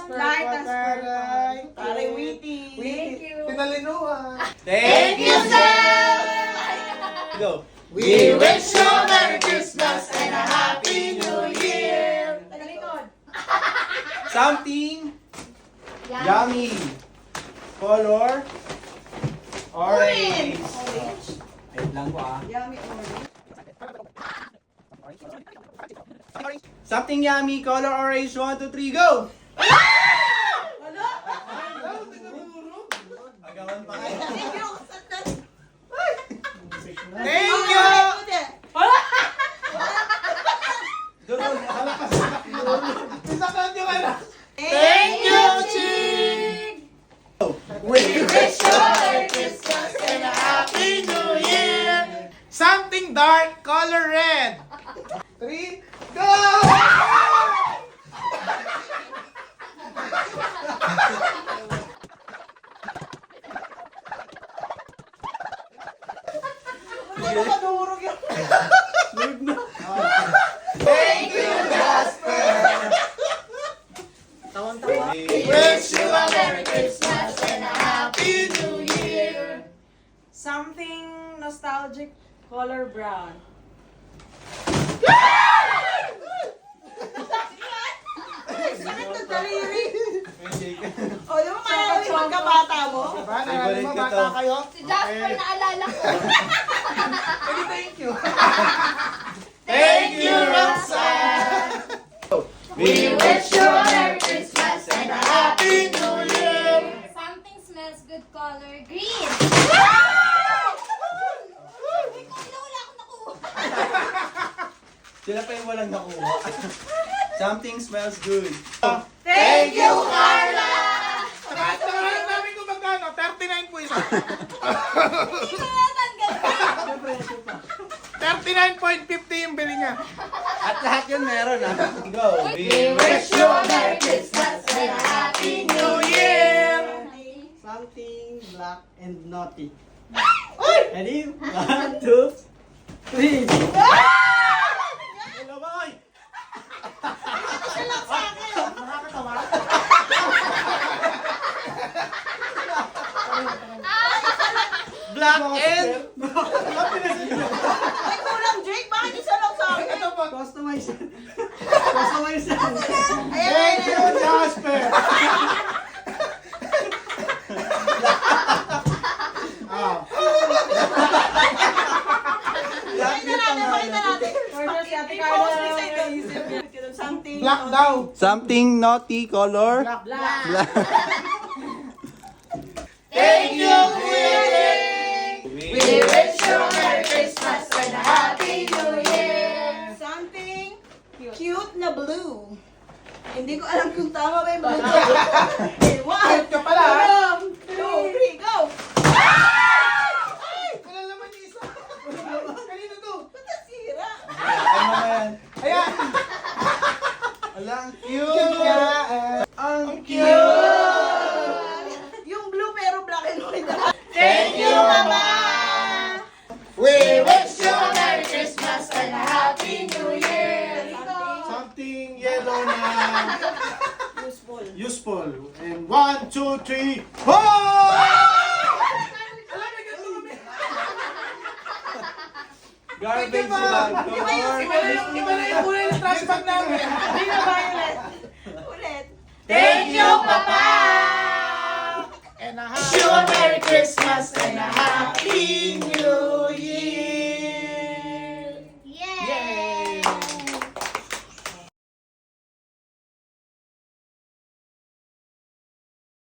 Light as purple. Taray witty. Thank you. Pinalinuhan. Thank you, sir! Go. We wish you a Merry Christmas and a Happy New Year. Talikod. Something yummy. Color orange. Orange. Wait lang po ah. Yummy orange. Something yummy, color orange. 1, 2, 3, go! Wala. Agawan pa kayo. Thank you. Thank you! Doon, halapas na. Isakot yung ano. Thank you, Ching! We wish you a Merry Christmas and a Happy New Year. Something dark, color red. 3, go! Ano ka durog yun? Thank you, Jasper! Tawan-tawa. We Wish you a Merry Christmas and a Happy New Year. Something nostalgic, color brown. Sakit ng daliri. O, di ba maalala yung pagkabata mo? Diba? Nalala mo, bata kayo? Si Jasper, naalala ko. Thank you. Thank you, Roxanne! We wish you a Merry Christmas and a Happy New Year. Something smells good color green. Wala akong nakuha. Sila pa yung walang nakuha. Something smells good. Thank you, Carla! Tarahan namin kung magkano. 39 po isa. Hindi ko natanggal. 39.50 yung bili niya. At lahat yun meron ah. Go! We wish you a Merry Christmas and a Happy New Year. Something black and naughty. Ready? 1, 2, 3. Hello, boy! Nakakatawa. Black and... Ay, kulang, Jake. Bakit isa lang sa akin? Ito po. Customize. Customize. Ayan, Thank you, Jasper. Pakita natin. Order si Ate Carla. Something. Black daw. Something naughty color. Black. Thank you, Kuya. We wish you a Merry Christmas and a Happy New Year. Something cute na blue. Hindi ko alam kung tama ba yung blue. One, Cute ka pala, 2, 3, go! Wala naman yung isa. Kanino to? Ba't nasira? Ano yan? Ayan. Ala, ang Cute cute! ka. Ang Yung blue pero black and white. Thank you, Mama. We wish you a Merry Christmas and a Happy New Year. Something yellow na Useful. useful. And 1, 2, 3, 4! Garbage bag color. Iba na yung kulay ng trash bag namin. Hindi na violet. Ulit. Thank you,